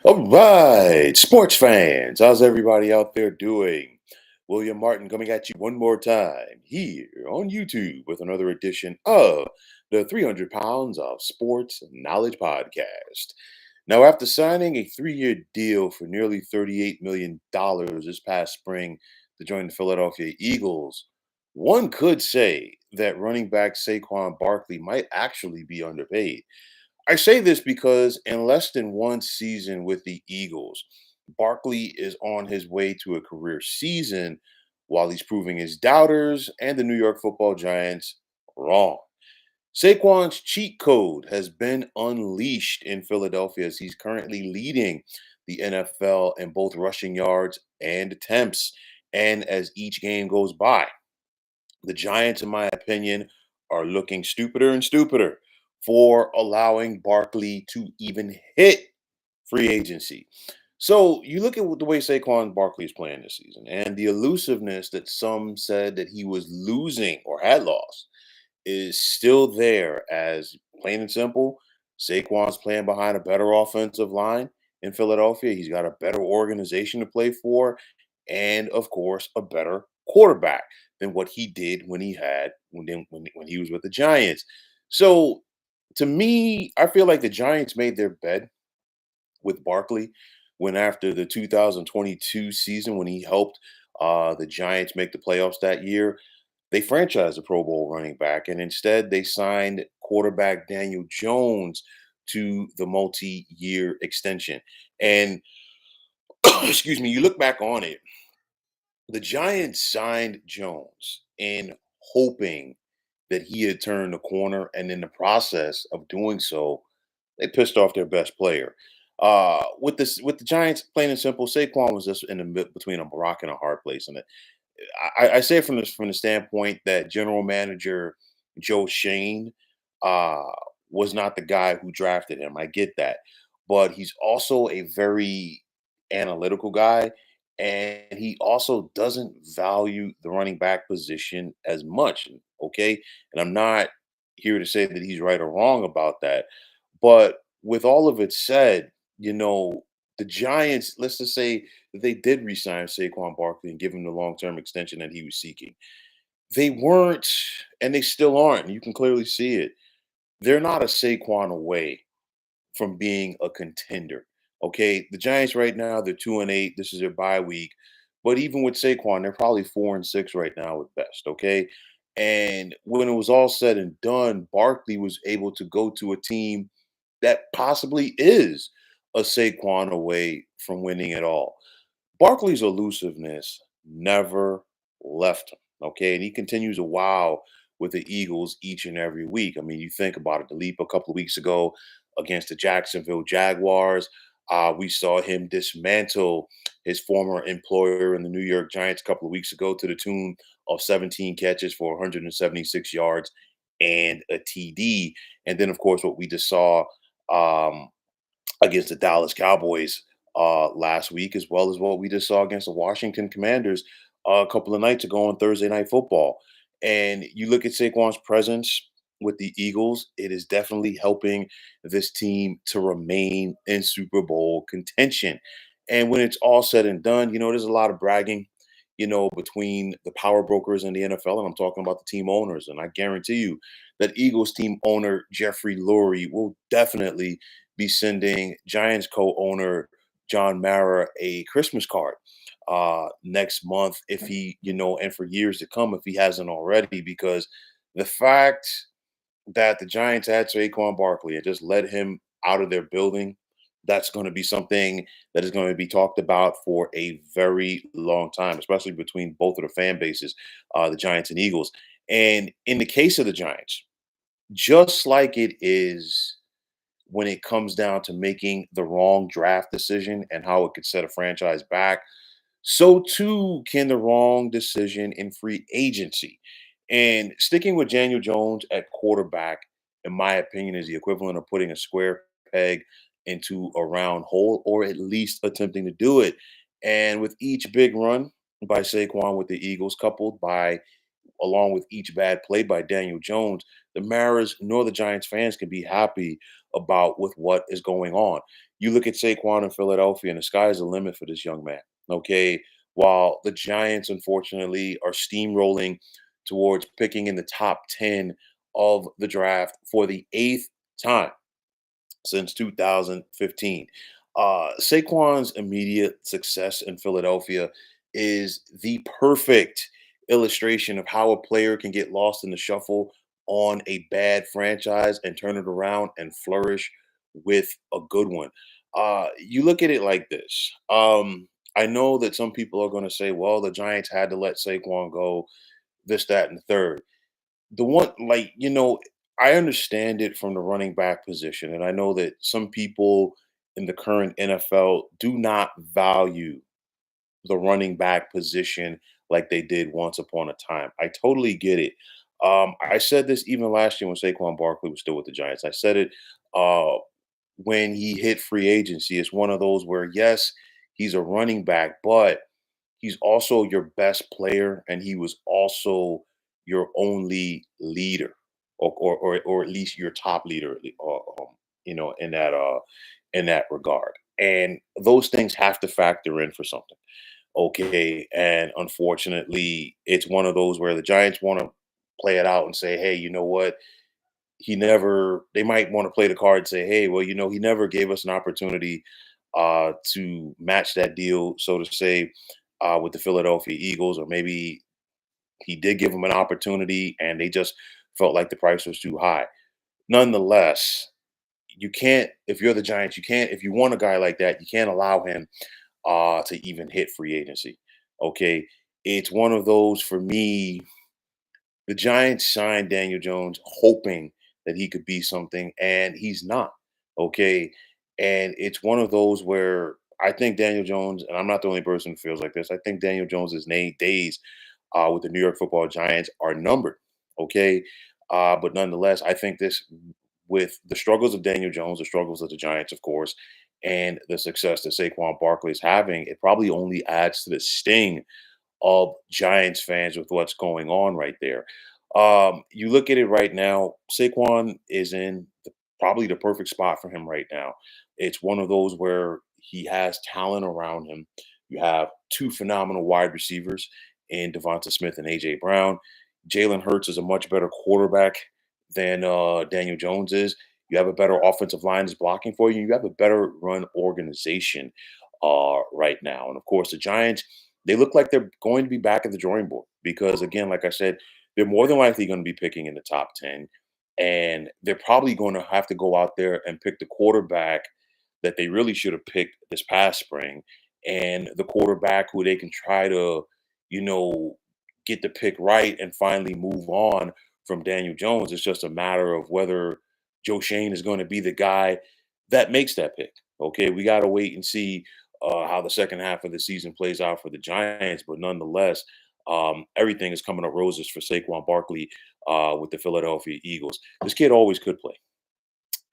All right, sports fans, how's everybody out there doing? William Martin coming at you one more time here on YouTube with another edition of the 300 Pounds of Sports Knowledge Podcast. Now, after signing a 3-year deal for nearly $38 million this past spring to join the Philadelphia Eagles, one could say that running back Saquon Barkley might actually be underpaid. I say this because in less than one season with the Eagles, Barkley is on his way to a career season while he's proving his doubters and the New York football Giants wrong. Saquon's cheat code has been unleashed in Philadelphia as he's currently leading the NFL in both rushing yards and attempts. And as each game goes by, the Giants, in my opinion, are looking stupider and stupider for allowing Barkley to even hit free agency. So you look at the way Saquon Barkley is playing this season and the elusiveness that some said that he was losing or had lost is still there as plain and simple. Saquon's playing behind a better offensive line in Philadelphia. He's got a better organization to play for, and of course, a better quarterback than what he did when he had when he was with the Giants. So to me, I feel like the Giants made their bed with Barkley when after the 2022 season when he helped the Giants make the playoffs that year, they franchised a Pro Bowl running back, and instead they signed quarterback Daniel Jones to the multi-year extension. And excuse me, you look back on it, the Giants signed Jones in hoping that he had turned the corner, and in the process of doing so, they pissed off their best player. With the Giants, plain and simple, Saquon was just in the between a rock and a hard place, and I say it from the standpoint that General Manager Joe Shane uh, was not the guy who drafted him. I get that, but he's also a very analytical guy, and he also doesn't value the running back position as much. Okay, and I'm not here to say that he's right or wrong about that, but with all of it said, the Giants, let's just say that they did resign Saquon Barkley and give him the long-term extension that he was seeking. They weren't, and they still aren't. And you can clearly see it. They're not a Saquon away from being a contender. Okay, the Giants right now they're 2-8. This is their bye week, but even with Saquon, they're probably 4-6 right now at best. Okay, and when it was all said and done, Barkley was able to go to a team that possibly is a Saquon away from winning it all. Barkley's elusiveness never left him. Okay. And he continues to wow with the Eagles each and every week. I mean, you think about it, the leap a couple of weeks ago against the Jacksonville Jaguars. We saw him dismantle his former employer in the New York Giants a couple of weeks ago to the tune of 17 catches for 176 yards and a TD. And then, of course, what we just saw um, against the Dallas Cowboys last week, as well as what we just saw against the Washington Commanders a couple of nights ago on Thursday Night Football. And you look at Saquon's presence with the Eagles, it is definitely helping this team to remain in Super Bowl contention. And when it's all said and done, there's a lot of bragging, between the power brokers and the NFL. And I'm talking about the team owners. And I guarantee you that Eagles team owner Jeffrey Lurie will definitely be sending Giants co-owner John Mara a Christmas card next month if he, and for years to come if he hasn't already, because the fact that the Giants had Saquon Barkley and just let him out of their building, that's going to be something that is going to be talked about for a very long time, especially between both of the fan bases, the Giants and Eagles. And in the case of the Giants, just like it is when it comes down to making the wrong draft decision and how it could set a franchise back, so too can the wrong decision in free agency. And sticking with Daniel Jones at quarterback, in my opinion, is the equivalent of putting a square peg into a round hole, or at least attempting to do it. And with each big run by Saquon with the Eagles, coupled by along with each bad play by Daniel Jones, the Maras nor the Giants fans can be happy about with what is going on. You look at Saquon in Philadelphia, and the sky is the limit for this young man. Okay, while the Giants, unfortunately, are steamrolling towards picking in the top 10 of the draft for the eighth time since 2015. Saquon's immediate success in Philadelphia is the perfect illustration of how a player can get lost in the shuffle on a bad franchise and turn it around and flourish with a good one. You look at it like this. I know that some people are going to say, well, the Giants had to let Saquon go, this, that, and the third. The one, like, I understand it from the running back position, and I know that some people in the current NFL do not value the running back position like they did once upon a time. I totally get it. I said this even last year when Saquon Barkley was still with the Giants. I said it uh, when he hit free agency. It's one of those where, yes, he's a running back, but he's also your best player, and he was also your only leader, or at least your top leader, in that regard. And those things have to factor in for something. Okay, and unfortunately, it's one of those where the Giants want to play it out and say, "Hey, you know what? He never." They might want to play the card and say, "Hey, well, he never gave us an opportunity to match that deal, so to say, with the Philadelphia Eagles, or maybe he did give them an opportunity and they just felt like the price was too high." Nonetheless, you can't, if you're the Giants, you can't, if you want a guy like that, you can't allow him to even hit free agency. Okay. It's one of those for me. The Giants signed Daniel Jones hoping that he could be something, and he's not. Okay. And it's one of those where I think Daniel Jones, and I'm not the only person who feels like this, I think Daniel Jones's days with the New York football Giants are numbered. Okay. But nonetheless, I think this, with the struggles of Daniel Jones, the struggles of the Giants, of course, and the success that Saquon Barkley is having, it probably only adds to the sting of Giants fans with what's going on right there. You look at it right now, Saquon is in probably the perfect spot for him right now. It's one of those where he has talent around him. You have two phenomenal wide receivers in Devonta Smith and AJ Brown. Jalen Hurts is a much better quarterback than Daniel Jones is. You have a better offensive line is blocking for you. You have a better run organization right now. And of course, the Giants, they look like they're going to be back at the drawing board because, again, like I said, they're more than likely going to be picking in the top 10. And they're probably going to have to go out there and pick the quarterback that they really should have picked this past spring, and the quarterback who they can try to, you know, get the pick right and finally move on from Daniel Jones. It's just a matter of whether Joe Shane is going to be the guy that makes that pick. Okay, we got to wait and see how the second half of the season plays out for the Giants. But nonetheless, everything is coming up roses for Saquon Barkley with the Philadelphia Eagles. This kid always could play.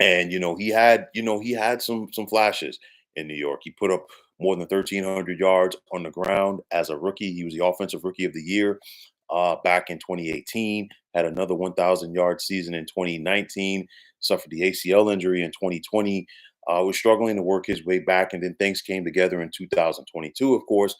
And he had some flashes in New York. He put up more than 1,300 yards on the ground as a rookie. He was the offensive rookie of the year back in 2018. Had another 1,000-yard season in 2019. Suffered the ACL injury in 2020. Was struggling to work his way back, and then things came together in 2022, of course,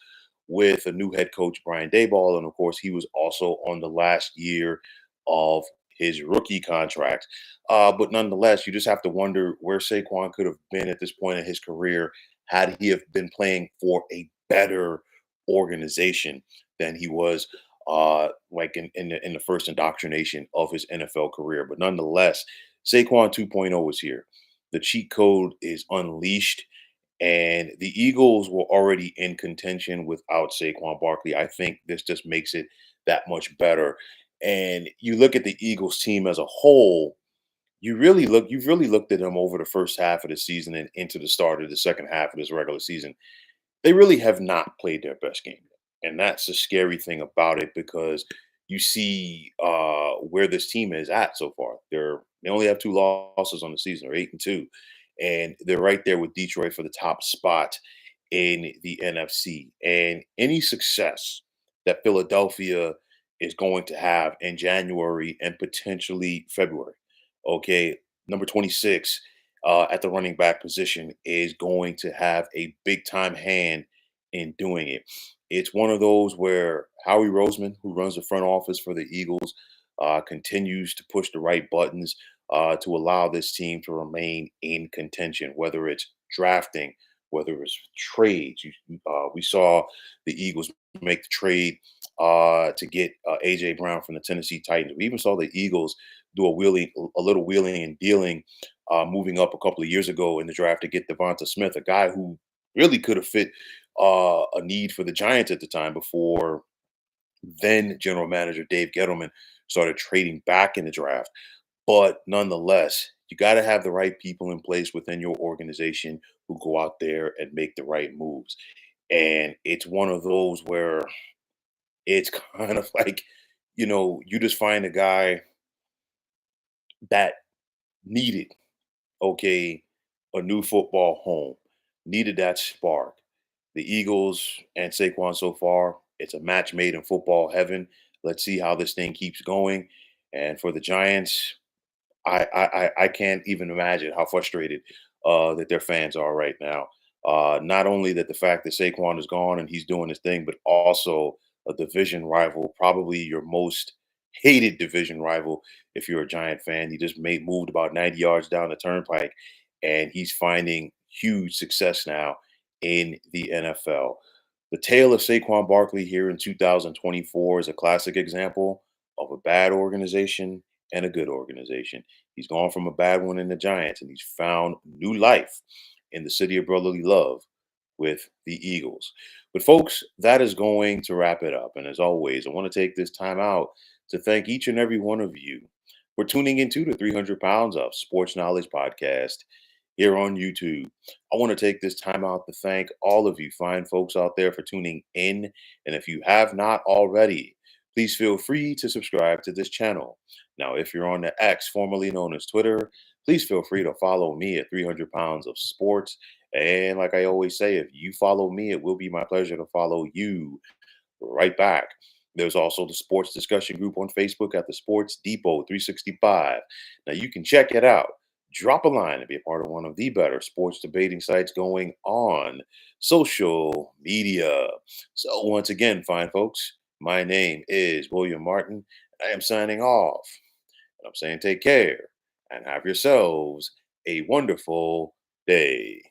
with a new head coach, Brian Dayball, and of course, he was also on the last year of his rookie contract. But nonetheless, you just have to wonder where Saquon could have been at this point in his career had he have been playing for a better organization than he was like in the first indoctrination of his NFL career. But nonetheless, Saquon 2.0 is here. The cheat code is unleashed, and the Eagles were already in contention without Saquon Barkley. I think this just makes it that much better. And you look at the Eagles team as a whole, you've really looked at them over the first half of the season and into the start of the second half of this regular season. They really have not played their best game yet. And that's the scary thing about it because you see where this team is at so far. They only have two losses on the season. They're 8-2, and they're right there with Detroit for the top spot in the NFC. And any success that Philadelphia is going to have in January and potentially February, okay, number 26. at the running back position is going to have a big time hand in doing it. It's one of those where Howie Roseman, who runs the front office for the Eagles, continues to push the right buttons to allow this team to remain in contention, whether it's drafting, whether it's trades. We saw the Eagles make the trade to get AJ Brown from the Tennessee Titans. We even saw the Eagles do a little wheeling and dealing, moving up a couple of years ago in the draft to get Devonta Smith, a guy who really could have fit a need for the Giants at the time before then general manager Dave Gettleman started trading back in the draft. But nonetheless, you got to have the right people in place within your organization who go out there and make the right moves. And it's one of those where it's kind of like, you just find a guy that needed, okay, a new football home, needed that spark. The Eagles and Saquon so far, it's a match made in football heaven. Let's see how this thing keeps going. And for the Giants, I can't even imagine how frustrated that their fans are right now. Not only that the fact that Saquon is gone and he's doing his thing, but also a division rival, probably your most hated division rival if you're a Giant fan. He just moved about 90 yards down the turnpike, and he's finding huge success now in the NFL. The tale of Saquon Barkley here in 2024 is a classic example of a bad organization and a good organization. He's gone from a bad one in the Giants, and he's found new life in the city of brotherly love with the Eagles. But, folks, that is going to wrap it up. And as always, I want to take this time out to thank each and every one of you for tuning into the 300 Pounds of Sports Knowledge podcast here on YouTube. I want to take this time out to thank all of you fine folks out there for tuning in. And if you have not already, please feel free to subscribe to this channel. Now, if you're on the X, formerly known as Twitter, please feel free to follow me at 300 Pounds of Sports. And like I always say, if you follow me, it will be my pleasure to follow you right back. There's also the sports discussion group on Facebook at the Sports Depot 365. Now you can check it out. Drop a line and be a part of one of the better sports debating sites going on social media. So once again, fine folks, my name is William Martin. I am signing off. And I'm saying take care and have yourselves a wonderful day.